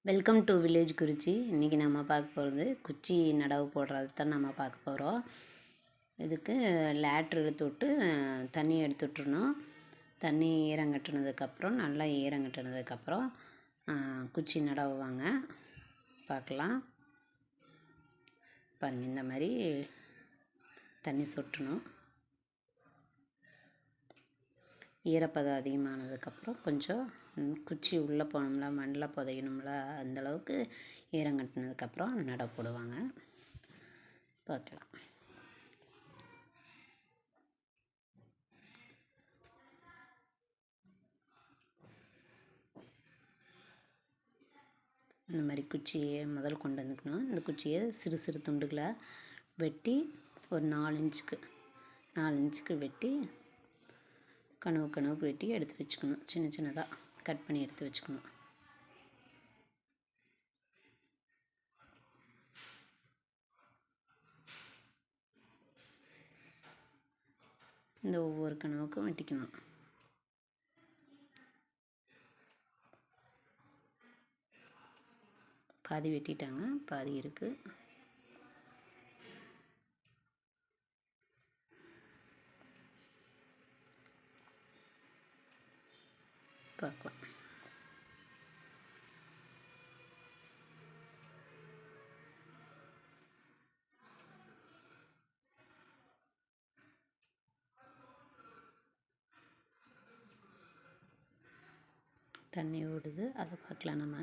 Welcome to village குறிச்சி. இன்றைக்கி நம்ம பார்க்க போகிறது குச்சி நடவு போடுறது தான் நம்ம பார்க்க போகிறோம். இதுக்கு லேட்ரு எடுத்து விட்டு தண்ணி எடுத்து விட்டுறணும். தண்ணி ஈரங்கட்டினதுக்கப்புறம் நல்லா ஈரங்கட்டினதுக்கப்புறம் குச்சி நடவுவாங்க. பார்க்கலாம் பாருங்கள், இந்த மாதிரி தண்ணி சொட்டணும். ஈரப்பதம் அதிகமானதுக்கப்புறம் கொஞ்சம் குச்சி உள்ளே போகணும்ல, மண்ணில் புதையணும்ல, அந்தளவுக்கு ஈரங்கட்டினதுக்கப்புறம் நடவு போடுவாங்க. பார்க்கலாம். இந்த மாதிரி குச்சியை முதல் கொண்டு வந்துக்கணும். இந்த குச்சியை சிறு சிறு துண்டுகளாக வெட்டி ஒரு 4 இன்ச்சுக்கு வெட்டி கனவுக்கு வெட்டி எடுத்து வச்சுக்கணும். சின்ன சின்னதாக கட் பண்ணி எடுத்து வச்சுக்கணும். இந்த ஒவ்வொரு கனவுக்கும் வெட்டிக்கணும். பாதி வெட்டிட்டாங்க, பாதி இருக்குது. பார்க்கலாம். தண்ணி ஓடுது, அதை பார்க்கலாம். நம்ம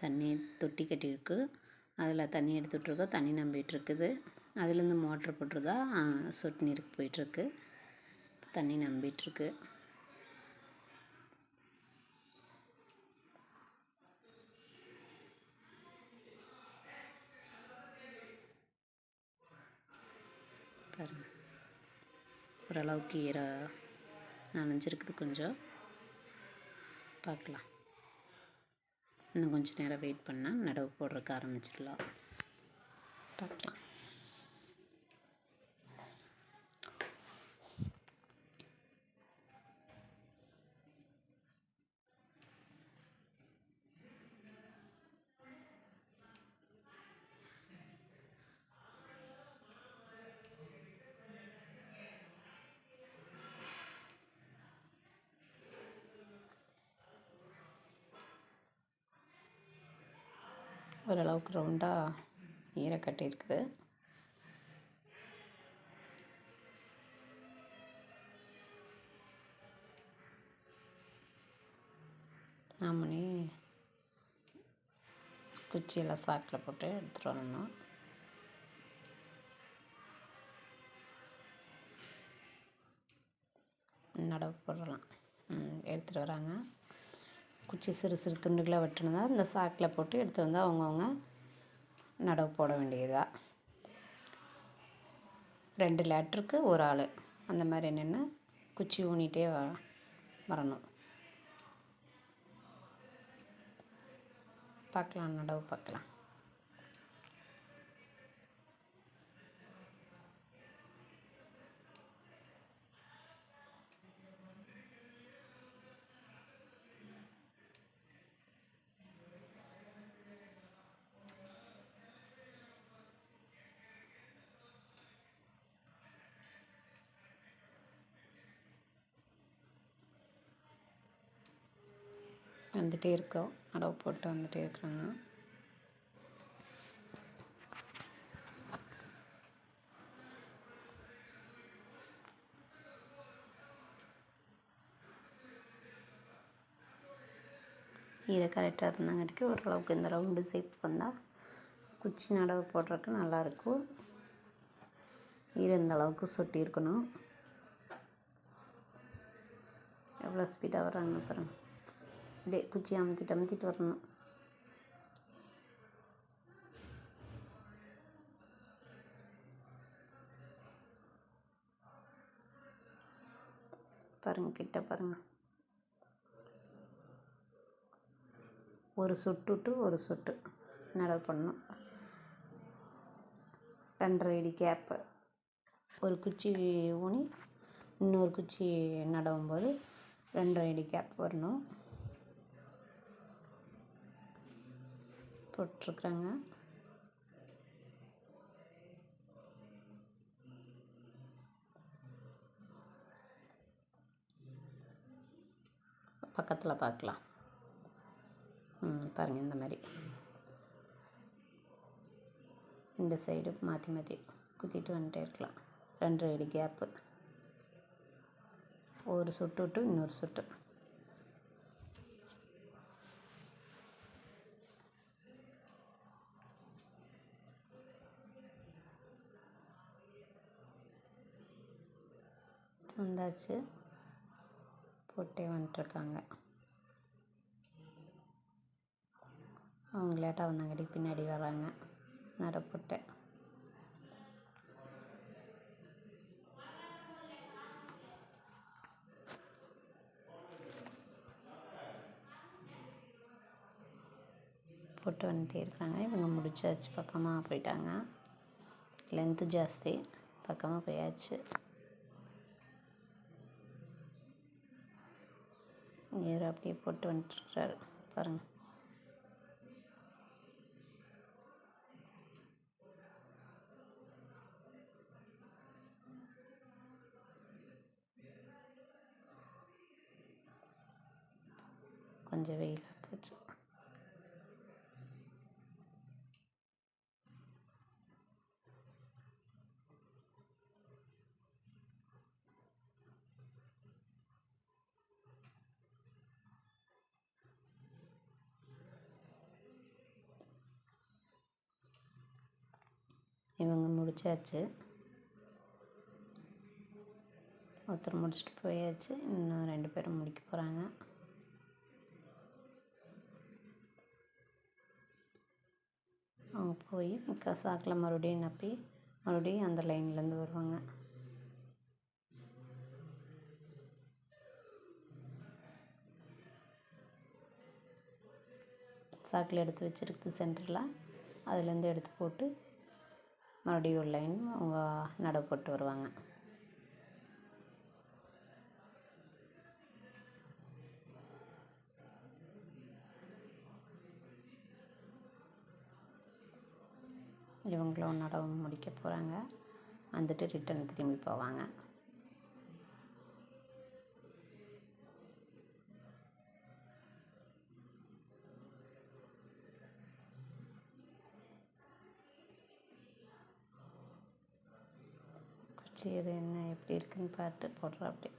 தண்ணி தொட்டி கட்டியிருக்கு, அதில் தண்ணி எடுத்துகிட்ருக்கோம். தண்ணி நம்பிகிட்ருக்குது. அதுலேருந்து மோட்ரு போட்டுருதா சொட்டு நீருக்கு போயிட்டுருக்கு. தண்ணி நம்பிகிட்ருக்கு. பாருங்கள், ஓரளவுக்கு நனைஞ்சிருக்குது. கொஞ்சம் பார்க்கலாம். இன்னும் கொஞ்சம் நேரம் வெயிட் பண்ணால் நடவு போடுறதுக்கு ஆரம்பிச்சிடலாம். பார்க்கலாம். ஓரளவுக்கு ரவுண்டாக ஈரக்கட்டி இருக்குது. நாமளே குச்சியெல்லாம் சாக்கில் போட்டு எடுத்துகிட்டு வரணும். நடவு போடலாம். எடுத்துகிட்டு வராங்க. குச்சி சிறு சிறு துண்டுகளாக வெட்டினதா இந்த சாக்கில் போட்டு எடுத்து வந்து அவங்கவுங்க நடவு போட வேண்டியதா. 2 லேட்டருக்கு ஒரு ஆள் அந்த மாதிரி நின்று குச்சி ஊனிகிட்டே வரணும். பார்க்கலாம், நடவு பார்க்கலாம். வந்துகிட்டே இருக்கோம். நடவு போட்டு வந்துகிட்டே இருக்கிறாங்க. ஈர கரெக்டாக இருந்தாங்காட்டிக்கு ஓரளவுக்கு இந்த ரவுண்டு ஷேப் வந்தால் குச்சி நடவு போடுறதுக்கு நல்லாயிருக்கும். ஈரம் இந்த அளவுக்கு சொட்டி இருக்கணும். எவ்வளோ ஸ்பீடாக வர்றாங்க பாருங்கள். அப்படியே குச்சி அமுத்திட்டு வரணும். பாருங்கள், கிட்ட பாருங்கள். ஒரு சொட்டு விட்டு ஒரு சொட்டு நடவு பண்ணணும். 2.5 அடி கேப்பு. ஒரு குச்சி ஊனி இன்னொரு குச்சி நடவும் போது 2.5 அடி கேப் வரணும். போட்டிருக்குறாங்க. பக்கத்தில் பார்க்கலாம். பாருங்கள், இந்த மாதிரி 2 சைடு மாற்றி மாற்றி குத்திட்டு வந்துட்டே இருக்கலாம். 2 அடி கேப்பு, ஒரு சொட்டு விட்டு இன்னொரு சொட்டு. வந்தாச்சு, போட்டே வந்துட்டுருக்காங்க. அவங்க லேட்டாக வந்தாங்கடி பின்னாடி வராங்க. நட போட்டேன். போட்டு வந்துட்டே இருக்காங்க. இவங்க முடிச்சாச்சு, பக்கமாக போயிட்டாங்க. லென்த்து ஜாஸ்தி, பக்கமாக போயாச்சு. இவர் அப்படியே போட்டு வந்துட்டுருக்குறாரு பாருங்கள். கொஞ்சம் வெயிலாக போச்சு. இவங்க முடிச்சாச்சு, ஒருத்தர் முடிச்சுட்டு போயாச்சு. இன்னும் 2 பேரும் முடிக்க போகிறாங்க. அவங்க போய் சாக்கில் மறுபடியும் நப்பி மறுபடியும் அந்த லைன்லேருந்து வருவாங்க. சாக்கில் எடுத்து வச்சுருக்கு சென்டரில், அதுலேருந்து எடுத்து போட்டு மறுபடியும் ஒரு லைன் அவங்க நட போட்டு வருவாங்க. இவங்களும் நடவு முடிக்க போகிறாங்க. வந்துட்டு ரிட்டன் திரும்பி போவாங்க. குச்சி இது என்ன எப்படி இருக்குன்னு பார்த்து போடுறோம். அப்படி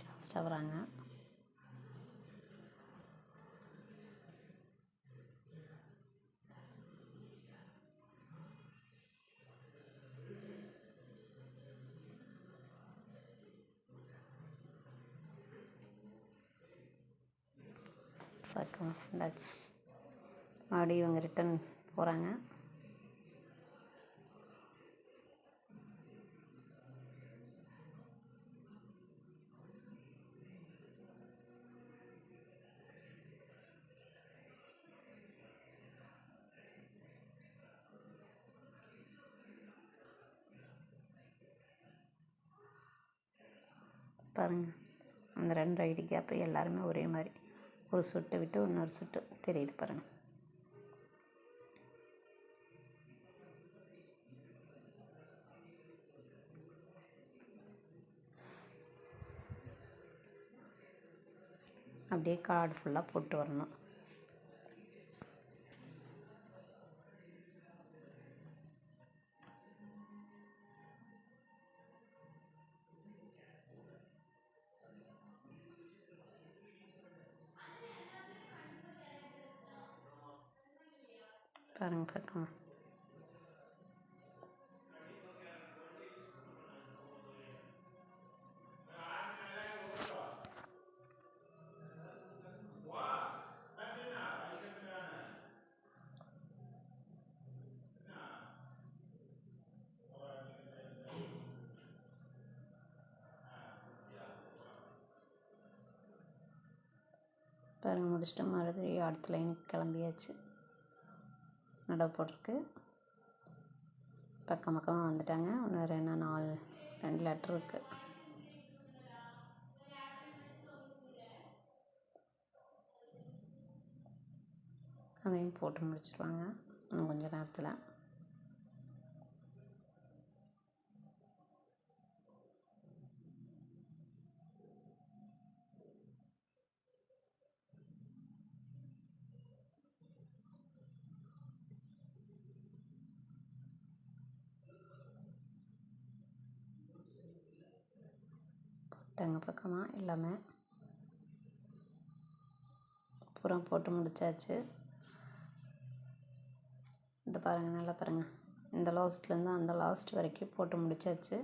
லாஸ்ட்டாக வராங்க. பக்கம் வந்தாச்சு. மறுபடியும் இவங்க ரிட்டன் போகிறாங்க. பாருங்கள், அந்த 2 ஐடி கேப்பு எல்லாருமே ஒரே மாதிரி ஒரு சொட்டு விட்டு இன்னொரு சொட்டு தெரியுது பாருங்கள். அப்படியே கார்டு ஃபுல்லாக போட்டு வரணும். பாருங்கள் பக்கம். பாருங்கள், முடிச்சுட்டு மறுபடியும் அடுத்த லைனுக்கு கிளம்பியாச்சு. நடவு போட்டிருக்கு. பக்கம் பக்கமாக வந்துட்டாங்க. இன்னும் 2 லெட்ரு இருக்குது. அதையும் போட்டு முடிச்சிருவாங்க இன்னும் கொஞ்சம் நேரத்தில். போட்டாங்க பக்கமாக எல்லாமே பூரா போட்டு முடித்தாச்சு. இந்த பாருங்கள், நல்லா பாருங்கள், இந்த லாஸ்ட்லேருந்து அந்த லாஸ்ட் வரைக்கும் போட்டு முடித்தாச்சு.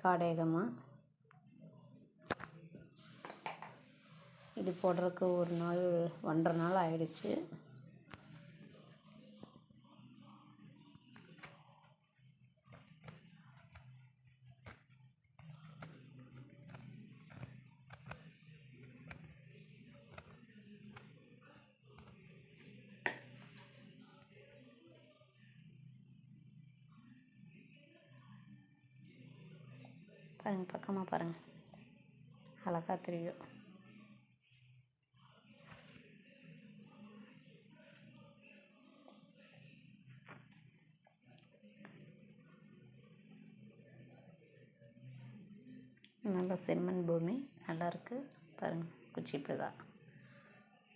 காடேகமாக இது போடுறதுக்கு 1.5 நாள் ஆயிடுச்சு. பாருங்கள், பக்கமாக பாருங்கள், அழகாக தெரியும். நல்ல செம்மண் பூமி நல்லாயிருக்கு பாருங்கள். குச்சி இப்படி தான்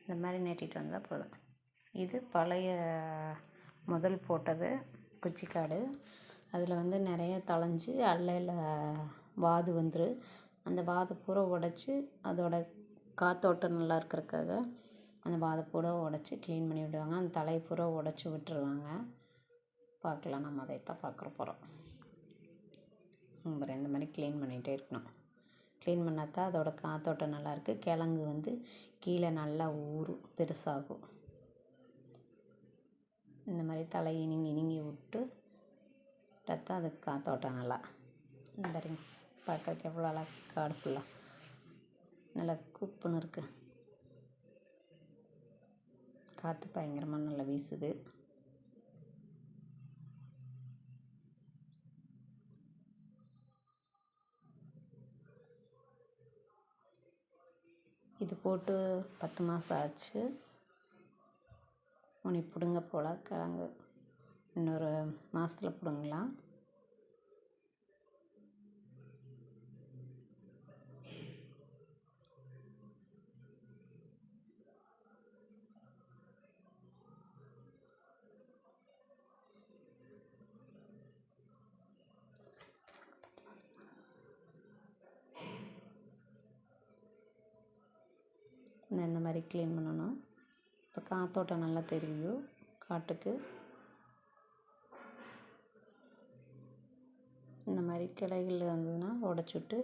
இந்த மாதிரி நட்டிட்டு வந்தால் போதும். இது பழைய முதல் போட்டது குச்சிக்காடு. அதில் நிறைய தளைஞ்சி அல்லையில் வாது வந்துரு. அந்த வாதை பூரா உடச்சி அதோட காத்தோட்டம் நல்லா இருக்கிறதுக்காக அந்த வாதை பூரா உடச்சி க்ளீன் பண்ணி விடுவாங்க. அந்த தலையை பூரா உடச்சி விட்டுருவாங்க. பார்க்கலாம், நம்ம அதைத்தான் பார்க்குற போகிறோம். இந்த மாதிரி க்ளீன் பண்ணிகிட்டே இருக்கணும். க்ளீன் பண்ணால் தான் அதோட காத்தோட்டம் நல்லாயிருக்கு. கிழங்கு கீழே நல்லா ஊறும், பெருசாகும். இந்த மாதிரி தலை இனிங்கி விட்டு தான் அதுக்கு காத்தோட்டம் நல்லா பாருங்க. பார்க்கறதுக்கு எவ்வளோ அழகாக காடு ஃபுல்லாக நல்லா குப்புன்னு இருக்குது. காற்று பயங்கரமாக நல்லா வீசுது. இது போட்டு 10 மாதம் ஆச்சு. உனி பிடுங்க போல் கிழங்கு இன்னொரு மாதத்தில் பிடுங்கலாம். இந்த மாதிரி க்ளீன் பண்ணணும். இப்போ காத்தோட்டம் நல்லா தெரியும் காட்டுக்கு. இந்த மாதிரி கிளைகள் இருந்ததுன்னா உடச்சி விட்டு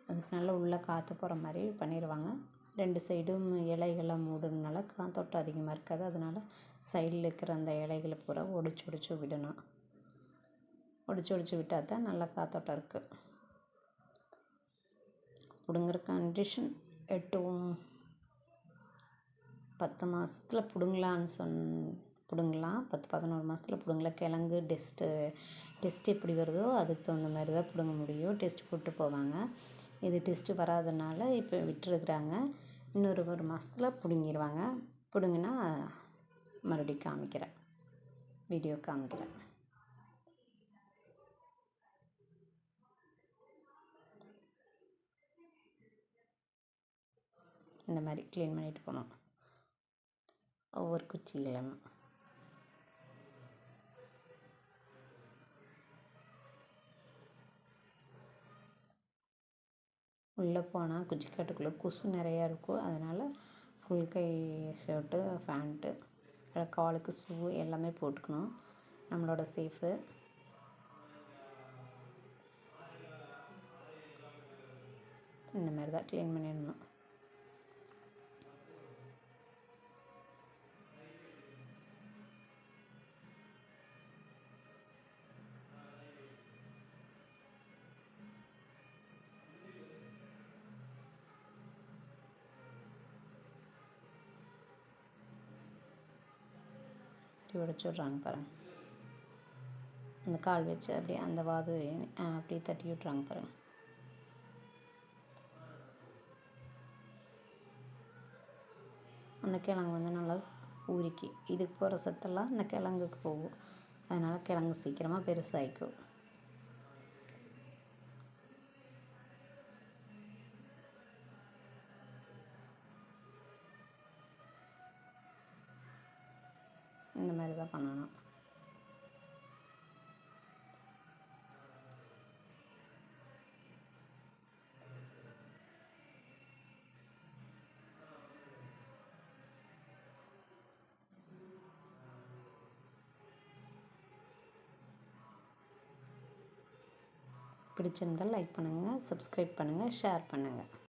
அதுக்கு நல்லா உள்ளே காற்று போகிற மாதிரி பண்ணிடுவாங்க. 2 சைடும் இலைகளை மூடுனால காத்தோட்டம் அதிகமாக இருக்காது. அதனால் சைடில் இருக்கிற அந்த இலைகளை பூரா ஒடிச்சு விடணும். ஒடிச்சு விட்டால் தான் நல்லா காத்தோட்டம் இருக்குது. பிடுங்குற கண்டிஷன் 10 மாதத்தில் பிடுங்கலான்னு பிடுங்கலாம். 10-11 மாதத்தில் பிடுங்கலாம். கிழங்கு டெஸ்ட்டு எப்படி வருதோ அதுக்கு தகுந்த மாதிரி தான் பிடுங்க முடியும். டெஸ்ட் போட்டு போவாங்க. இது டெஸ்ட்டு வராதனால இப்போ விட்டுருக்குறாங்க. இன்னொரு 1 மாதத்தில் பிடுங்கிடுவாங்க. பிடுங்கினா மறுபடியும் காமிக்கிறேன், வீடியோ காமிக்கிறேன். இந்த மாதிரி க்ளீன் பண்ணிட்டு போகணும் ஒவ்வொரு குச்சியிலும். உள்ளே போனால் குச்சிக்காட்டுக்குள்ளே கொசு நிறையா இருக்கும். அதனால் ஃபுல் கை ஷர்ட்டு, ஃபேண்ட்டு, காலுக்கு ஷூ எல்லாமே போட்டுக்கணும். நம்மளோட சேஃபு. இந்த மாதிரி தான் க்ளீன் பண்ணிடணும். உடச்சி விட்றாங்க பாருங்கள். அந்த கால் வச்சு அப்படியே அந்த வாது அப்படியே தட்டி விட்றாங்க பாருங்கள். அந்த கிழங்கு வந்து நல்லா ஊறிக்கி இதுக்கு போகிற சத்தெல்லாம் இந்த கிழங்குக்கு போகும். அதனால் கிழங்கு சீக்கிரமாக பெருசாகிக்கும். இந்த மாதிரி தான் பண்ணணும். பிடிச்சிருந்தால் லைக் பண்ணுங்கள், சப்ஸ்கிரைப் பண்ணுங்கள், ஷேர் பண்ணுங்கள்.